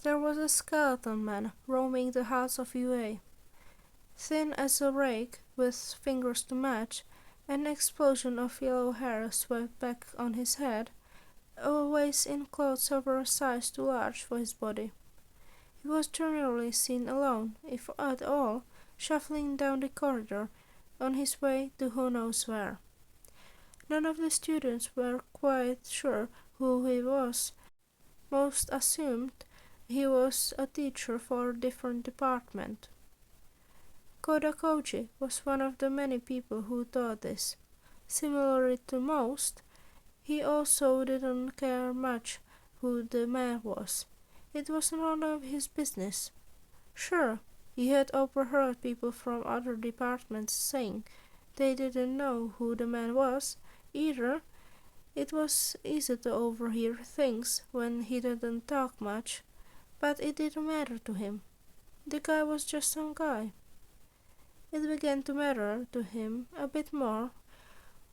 There was a skeleton man roaming the halls of UA. Thin as a rake, with fingers to match, an explosion of yellow hair swept back on his head, always in clothes over a size too large for his body. He was generally seen alone, if at all, shuffling down the corridor, on his way to who knows where. None of the students were quite sure who he was. Most assumed he was a teacher for a different department. Kodakoji was one of the many people who thought this. Similarly to most, he also didn't care much who the man was. It was none of his business. Sure, he had overheard people from other departments saying they didn't know who the man was either. It was easy to overhear things when he didn't talk much, but it didn't matter to him. The guy was just some guy. It began to matter to him a bit more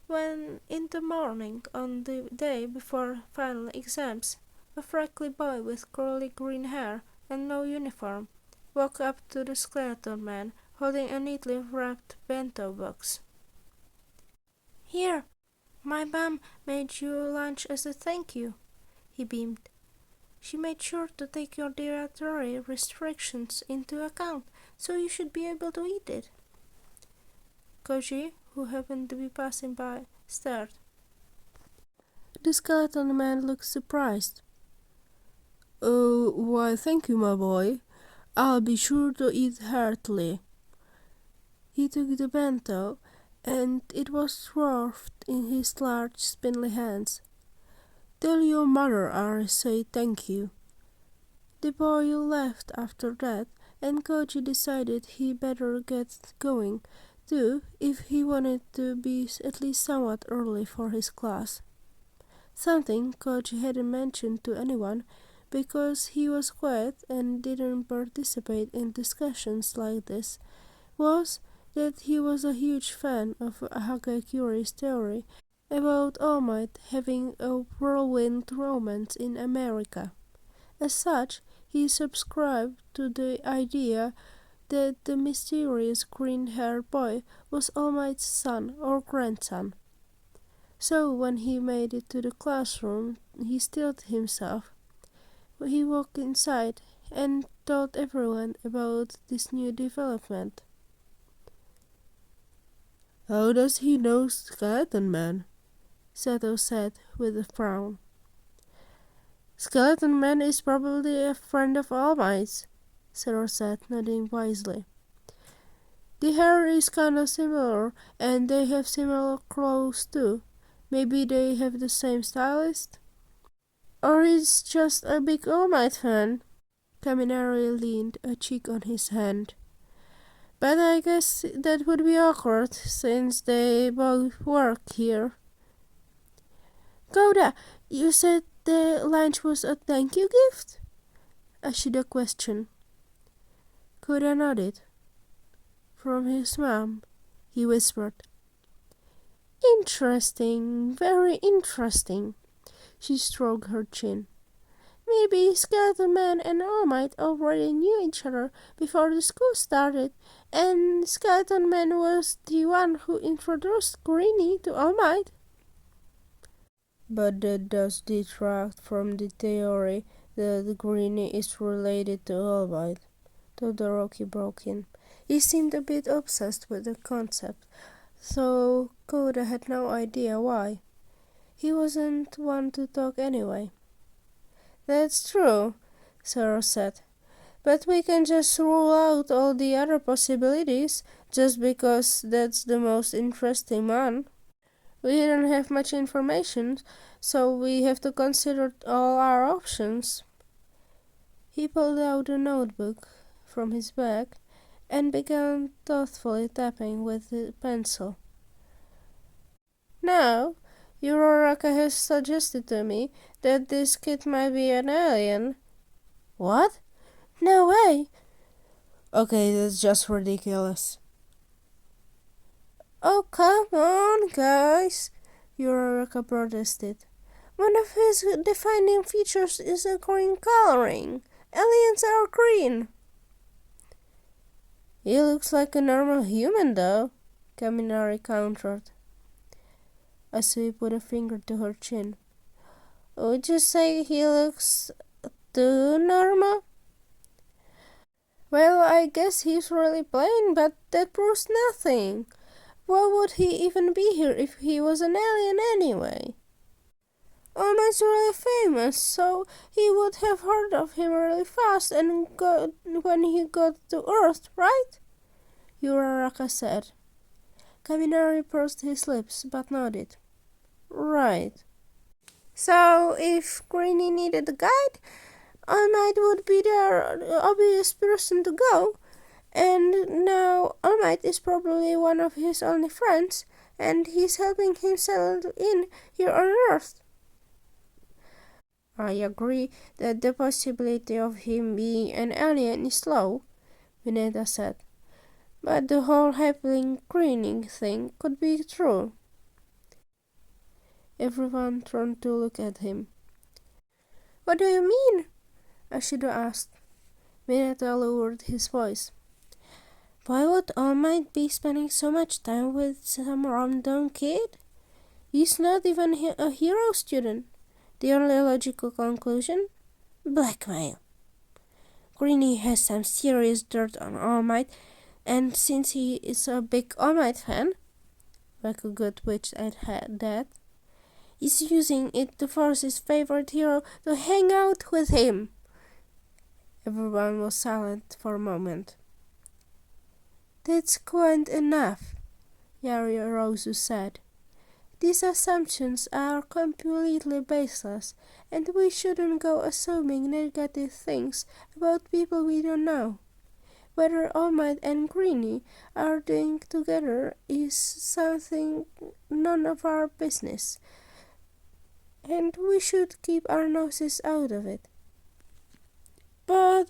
when, in the morning on the day before final exams, a freckly boy with curly green hair and no uniform walked up to the skeleton man holding a neatly wrapped bento box. "Here, my mom made you lunch as a thank you," he beamed. "She made sure to take your dietary restrictions into account, so you should be able to eat it." Koji, who happened to be passing by, stared. The skeleton man looked surprised. "Oh, why thank you, my boy. I'll be sure to eat heartily." He took the bento, and it was swathed in his large spindly hands. "Tell your mother I say thank you." The boy left after that, and Koji decided he better get going too if he wanted to be at least somewhat early for his class. Something Koji hadn't mentioned to anyone because he was quiet and didn't participate in discussions like this was that he was a huge fan of Hagakuri's theory about All Might having a whirlwind romance in America. As such, he subscribed to the idea that the mysterious green-haired boy was All Might's son or grandson. So when he made it to the classroom, he stilled himself. He walked inside and told everyone about this new development. "How does he know Skeleton Man?" Sato said with a frown. "Skeleton Man is probably a friend of All Might's," Sato said, nodding wisely. "The hair is kinda similar, and they have similar clothes too. Maybe they have the same stylist? Or he's just a big All Might fan." Kaminari leaned a cheek on his hand. "But I guess that would be awkward, since they both work here." "Koda, you said the lunch was a thank you gift?" Ashida questioned. Koda nodded. "From his mom," he whispered. "Interesting, very interesting." She stroked her chin. "Maybe Skeleton Man and All Might already knew each other before the school started, and Skeleton Man was the one who introduced Greenie to All Might." "But that does detract from the theory that Greenie is related to All Might," Todoroki broke in. He seemed a bit obsessed with the concept, though Koda had no idea why. He wasn't one to talk anyway. "That's true," Sarah said. "But we can just rule out all the other possibilities just because that's the most interesting one. We don't have much information, so we have to consider all our options." He pulled out a notebook from his bag and began thoughtfully tapping with the pencil. "Now, Uraraka has suggested to me that this kid might be an alien." "What? No way!" "Okay, that's just ridiculous." "Oh, come on, guys," Uraraka protested. "One of his defining features is a green coloring, Aliens are green. He looks like a normal human though, Kaminari countered, as she put a finger to her chin. Would you say he looks too normal? Well, I guess he's really plain, but that proves nothing. Why would he even be here if he was an alien anyway? Almost really famous, so he would have heard of him really fast and when he got to Earth, right? Uraraka said. Kaminari pursed his lips, but nodded. Right. So, if Greenie needed a guide, All Might would be the obvious person to go. And now All Might is probably one of his only friends, and he's helping him settle in here on Earth. I agree that the possibility of him being an alien is low, Mineta said. But the whole happily grinning thing could be true. Everyone turned to look at him. What do you mean? Ashido asked. Mineta lowered his voice. Why would All Might be spending so much time with some random kid? He's not even a hero student. The only logical conclusion? Blackmail. Greenie has some serious dirt on All Might, and since he is a big All Might fan, Bakugou twitched at that, he's using it to force his favorite hero to hang out with him. Everyone was silent for a moment. That's quite enough, Yaoyorozu said. These assumptions are completely baseless, and we shouldn't go assuming negative things about people we don't know. Whether All Might and Greenie are doing together is something none of our business, and we should keep our noses out of it. But,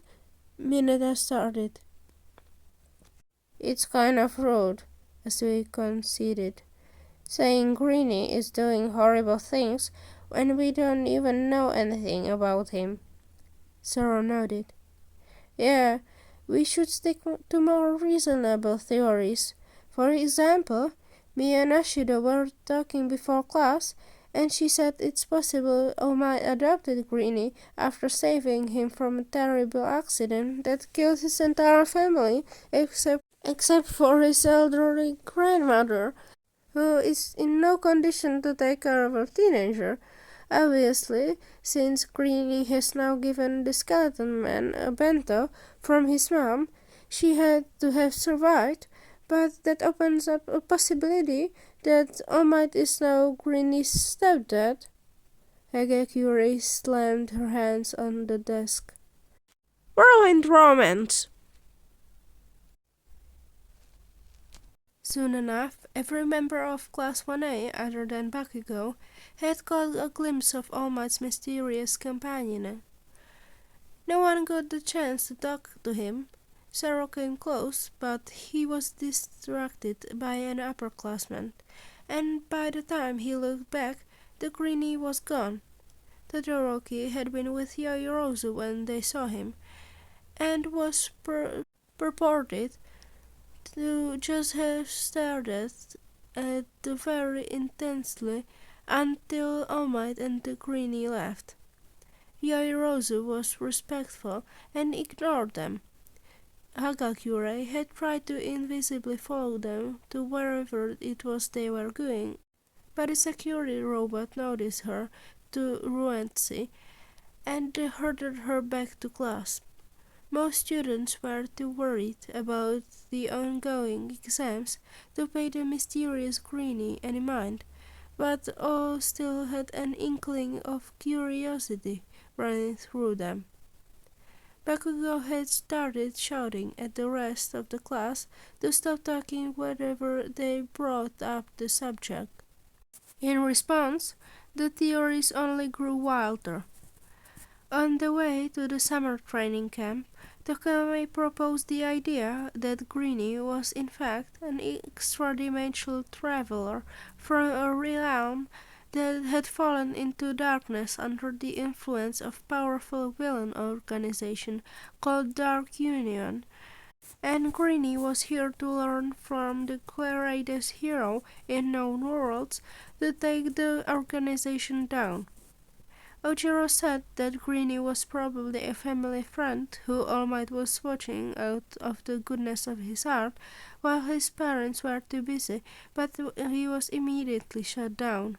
Mineta started. It's kind of rude, as we conceded, saying Greenie is doing horrible things when we don't even know anything about him. Zoro nodded. Yeah, we should stick to more reasonable theories. For example, me and Ashido were talking before class, and she said it's possible All Might adopted Greenie after saving him from a terrible accident that killed his entire family, except for his elderly grandmother, who is in no condition to take care of a teenager. Obviously, since Greenie has now given the skeleton man a bento from his mom, she had to have survived, but that opens up a possibility that All Might is now Greenie's stepdad. Hagakure slammed her hands on the desk. Whirlwind romance! Soon enough, every member of Class 1A, other than Bakugou, had caught a glimpse of All Might's mysterious companion. No one got the chance to talk to him. Zoro came close, but he was distracted by an upperclassman, and by the time he looked back, the Greenie was gone. Todoroki had been with Yaoyorozu when they saw him, and was purported to just have stared at very intensely until All Might and the Greenie left. Yaoyorozu was respectful and ignored them. Hagakure had tried to invisibly follow them to wherever it was they were going, but a security robot noticed her to Ruenzi and herded her back to class. Most students were too worried about the ongoing exams to pay the mysterious Greenie any mind, but all still had an inkling of curiosity running through them. Bakugou had started shouting at the rest of the class to stop talking whenever they brought up the subject. In response, the theories only grew wilder. On the way to the summer training camp, Tokame proposed the idea that Greenie was in fact an extra-dimensional traveler from a realm that had fallen into darkness under the influence of powerful villain organization called Dark Union, and Greenie was here to learn from the greatest hero in known worlds to take the organization down. Ojiro said that Greenie was probably a family friend who All Might was watching out of the goodness of his heart while his parents were too busy, but he was immediately shut down.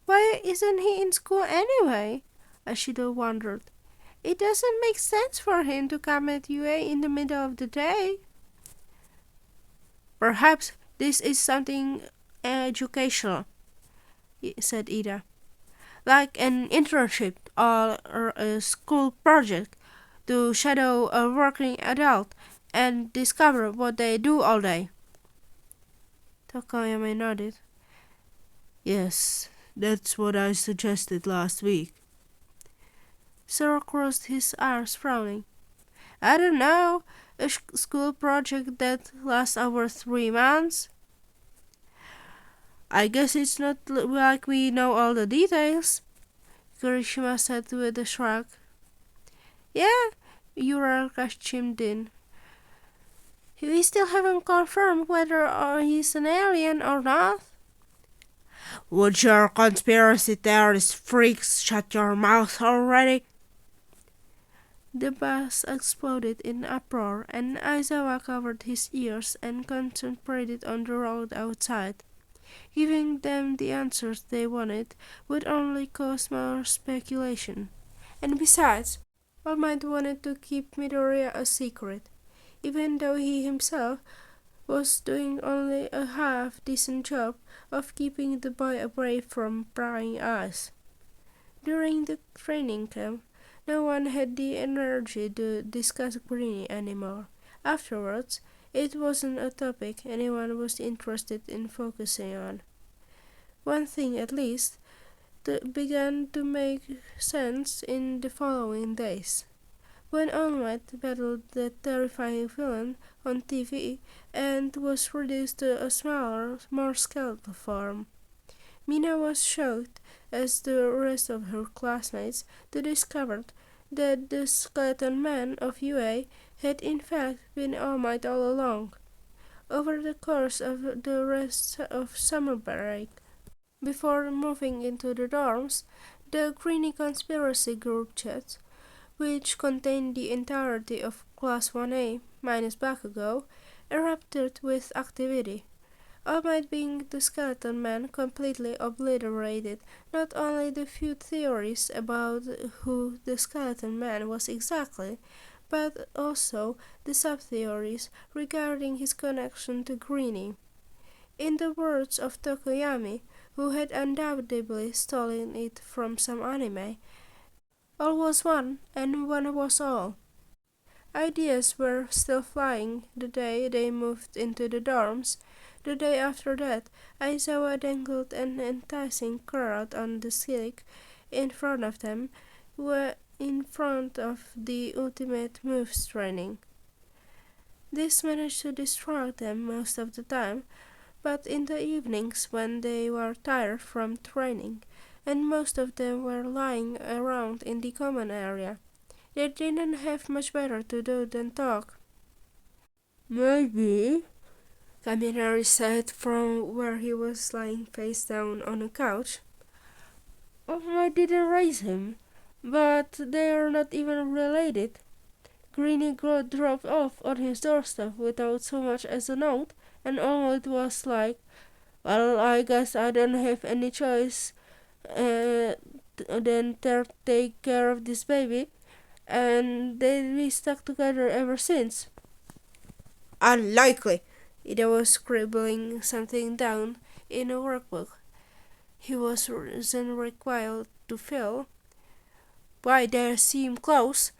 Why isn't he in school anyway? Ashida wondered. It doesn't make sense for him to come at UA in the middle of the day. Perhaps this is something educational, said Ida. Like an internship or a school project to shadow a working adult and discover what they do all day. Tokoyami nodded. Yes, that's what I suggested last week. Zoro crossed his arms, frowning. I don't know, a school project that lasts over 3 months? I guess it's not like we know all the details, Kirishima said with a shrug. Yeah, Uraraka chimed in. We still haven't confirmed whether he's an alien or not. Would your conspiracy theorist freaks shut your mouth already? The bus exploded in uproar, and Aizawa covered his ears and concentrated on the road outside. Giving them the answers they wanted would only cause more speculation. And besides, All Might wanted to keep Midoriya a secret, even though he himself was doing only a half-decent job of keeping the boy away from prying eyes. During the training camp, no one had the energy to discuss Greenie anymore. Afterwards, it wasn't a topic anyone was interested in focusing on. One thing, at least, began to make sense in the following days. When All Might battled the terrifying villain on TV and was reduced to a smaller, more skeletal form, Mina was shocked, as the rest of her classmates, to discover that the skeleton man of UA had in fact been All Might all along. Over the course of the rest of summer break, before moving into the dorms, the Greenie conspiracy group chat, which contained the entirety of Class 1A minus Bakugou, erupted with activity. All Might being the skeleton man completely obliterated not only the few theories about who the skeleton man was exactly, but also the sub-theories regarding his connection to Greenie. In the words of Tokoyami, who had undoubtedly stolen it from some anime, all was one and one was all. Ideas were still flying the day they moved into the dorms. The day after that, Aizawa dangled an enticing carrot on the stick in front of them, in front of the ultimate moves training. This managed to distract them most of the time, but in the evenings when they were tired from training, and most of them were lying around in the common area, they didn't have much better to do than talk. Maybe, Kaminari said from where he was lying face down on a couch. I didn't raise him, but they are not even related. Greenie got dropped off on his doorstep without so much as a note, and all it was like, well, I guess I don't have any choice than to take care of this baby, and they've been stuck together ever since. Unlikely. Ida was scribbling something down in a workbook he was then required to fill. Why they seem close,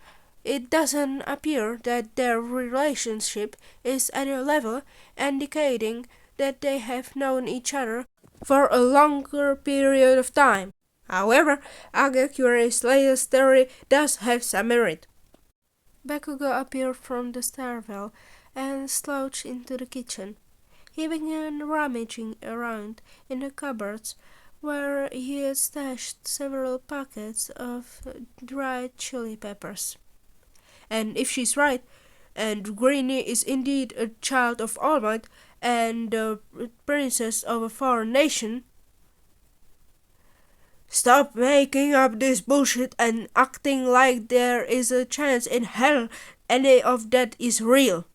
it doesn't appear that their relationship is at a level indicating that they have known each other for a longer period of time. However, Agakuri's latest theory does have some merit. Bakugou appeared from the stairwell and slouched into the kitchen. He began rummaging around in the cupboards where he had stashed several packets of dried chili peppers. And if she's right, and Greenie is indeed a child of All Might and the princess of a foreign nation, stop making up this bullshit and acting like there is a chance in hell any of that is real,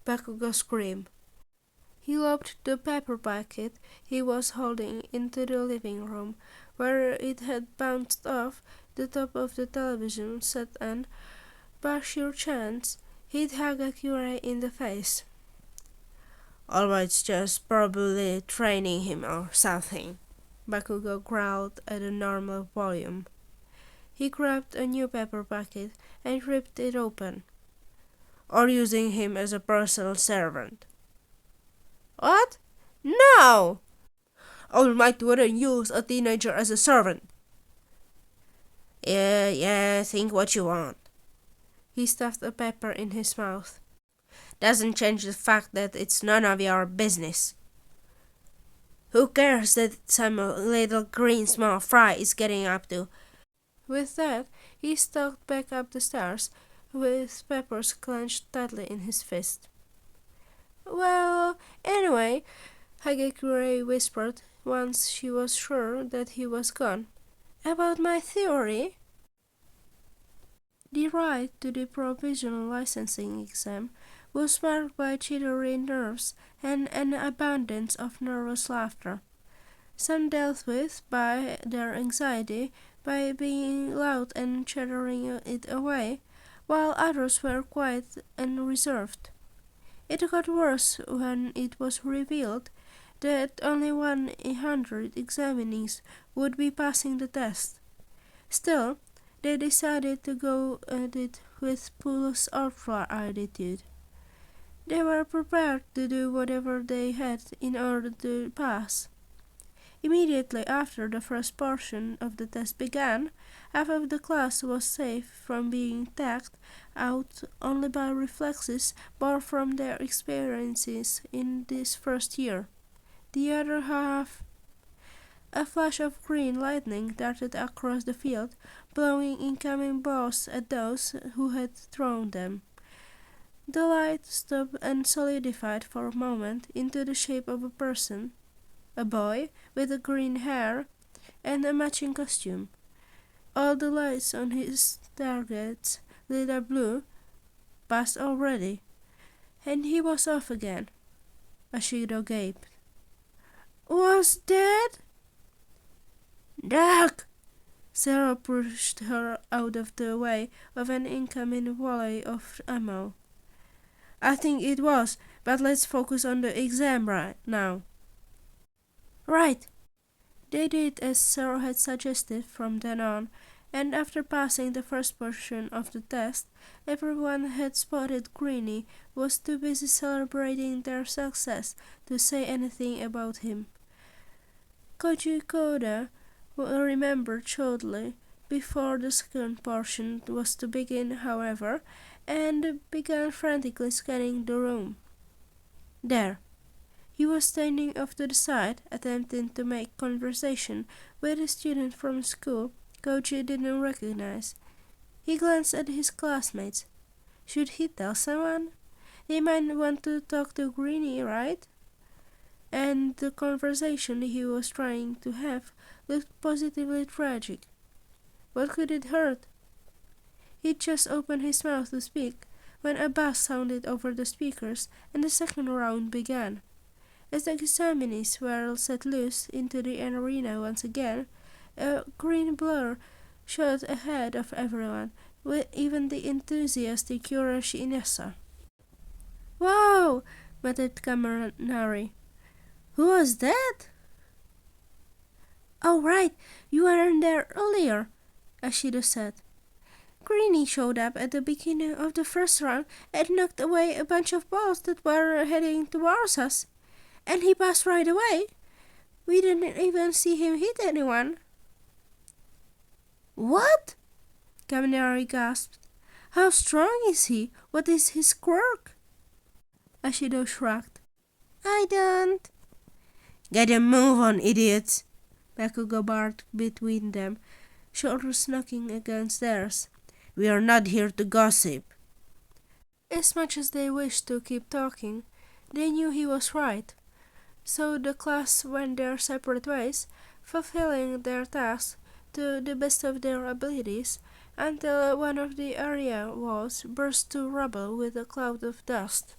Bakugou screamed. He lobbed the pepper packet he was holding into the living room, where it had bounced off the top of the television set and, by sheer chance, hit Hagakure in the face. All Might's just probably training him or something, Bakugou growled at a normal volume. He grabbed a new pepper packet and ripped it open. Or using him as a personal servant. What? No! All Might wouldn't use a teenager as a servant. Yeah, think what you want. He stuffed a pepper in his mouth. Doesn't change the fact that it's none of your business. Who cares that some little green small fry is getting up to? With that, he stalked back up the stairs, with peppers clenched tightly in his fist. Well, anyway, Hagakure whispered once she was sure that he was gone. About my theory? The ride to the provisional licensing exam was marked by jittery nerves and an abundance of nervous laughter. Some dealt with by their anxiety by being loud and chattering it away, while others were quiet and reserved. It got worse when it was revealed that only 100 examinees would be passing the test. Still, they decided to go at it with plus ultra attitude. They were prepared to do whatever they had in order to pass. Immediately after the first portion of the test began, half of the class was safe from being tagged out only by reflexes born from their experiences in this first year. The other half... A flash of green lightning darted across the field, blowing incoming balls at those who had thrown them. The light stopped and solidified for a moment into the shape of a person, a boy with green hair and a matching costume. All the lights on his targets lit up blue, passed already, and he was off again. Ashido gaped. Was that? Duck! Sarah pushed her out of the way of an incoming volley of ammo. I think it was, but let's focus on the exam right now. Right. They did as Sarah had suggested from then on, and after passing the first portion of the test, everyone had spotted Greenie was too busy celebrating their success to say anything about him. Koji Koda remembered shortly before the second portion was to begin, however, and began frantically scanning the room. There. He was standing off to the side, attempting to make conversation with a student from school Koji didn't recognize. He glanced at his classmates. Should he tell someone? They might want to talk to Greenie, right? And the conversation he was trying to have looked positively tragic. What could it hurt? He just opened his mouth to speak when a bass sounded over the speakers and the second round began. As the examinees were set loose into the arena once again, a green blur shot ahead of everyone, with even the enthusiastic Yurashi Inessa. Wow! muttered Kaminari. Who was that? Oh right, you weren't there earlier, Ashido said. Greenie showed up at the beginning of the first round and knocked away a bunch of balls that were heading towards us. And he passed right away. We didn't even see him hit anyone. What? Kaminari gasped. How strong is he? What is his quirk? Ashido shrugged. I don't. Get a move on, idiots. Bakugou barked between them, shoulders knocking against theirs. "We are not here to gossip." As much as they wished to keep talking, they knew he was right. So the class went their separate ways, fulfilling their tasks to the best of their abilities, until one of the area walls burst to rubble with a cloud of dust.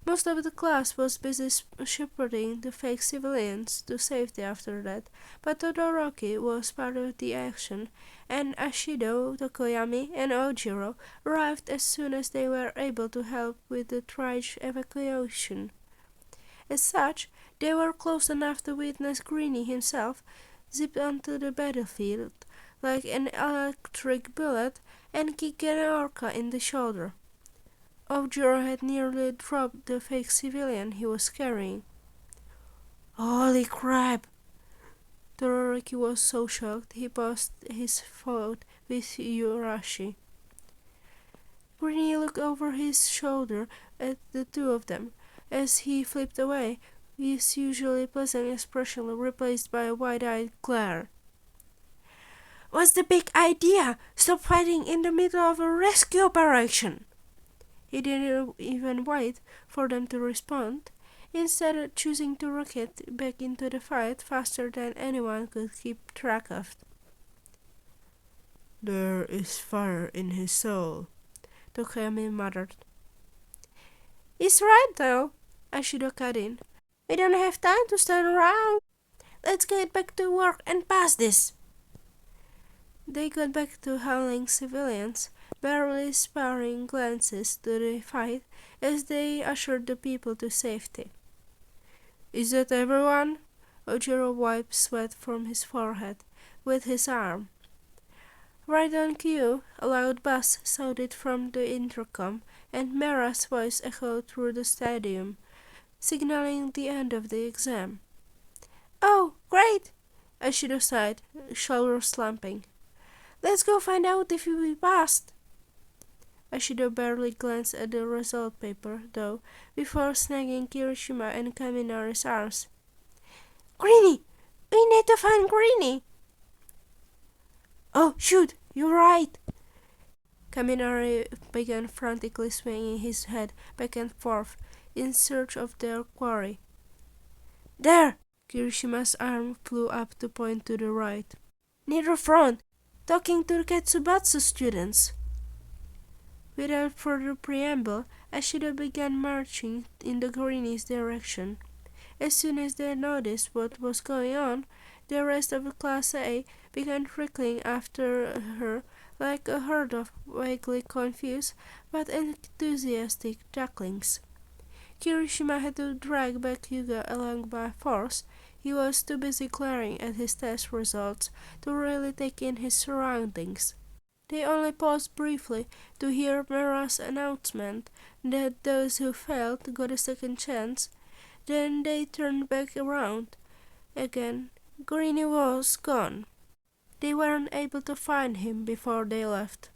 Most of the class was busy shepherding the fake civilians to safety after that, but Todoroki was part of the action, and Ashido, Tokoyami, and Ojiro arrived as soon as they were able to help with the trash evacuation. As such, they were close enough to witness Greenie himself zip onto the battlefield like an electric bullet and kick an orca in the shoulder. Ojiro had nearly dropped the fake civilian he was carrying. "Holy crap!" Todoroki was so shocked he paused his fight with Yurashi. Greenie looked over his shoulder at the two of them as he flipped away, his usually pleasant expression replaced by a wide-eyed glare. "What's the big idea? Stop fighting in the middle of a rescue operation!" He didn't even wait for them to respond, instead choosing to rocket back into the fight faster than anyone could keep track of. "There is fire in his soul," Tokoyami muttered. "He's right though," Ashido cut in. "We don't have time to stand around. Let's get back to work and pass this." They got back to howling civilians, barely sparing glances to the fight as they ushered the people to safety. "Is that everyone?" Ojiro wiped sweat from his forehead with his arm. Right on cue, a loud buzz sounded from the intercom, and Mera's voice echoed through the stadium, signaling the end of the exam. "Oh, great!" Ashido sighed, shoulders slumping. "Let's go find out if we passed." Ashido barely glanced at the result paper, though, before snagging Kirishima and Kaminari's arms. "Greenie! We need to find Greenie!" "Oh, shoot! You're right!" Kaminari began frantically swinging his head back and forth in search of their quarry. "There!" Kirishima's arm flew up to point to the right. "Near the front, talking to the Ketsubatsu students." Without further preamble, Ashido began marching in the Greenie's direction. As soon as they noticed what was going on, the rest of Class A began trickling after her like a herd of vaguely confused but enthusiastic ducklings. Kirishima had to drag Bakugou along by force. He was too busy glaring at his test results to really take in his surroundings. They only paused briefly to hear Mera's announcement that those who failed got a second chance. Then they turned back around. Again, Greenie was gone. They weren't able to find him before they left.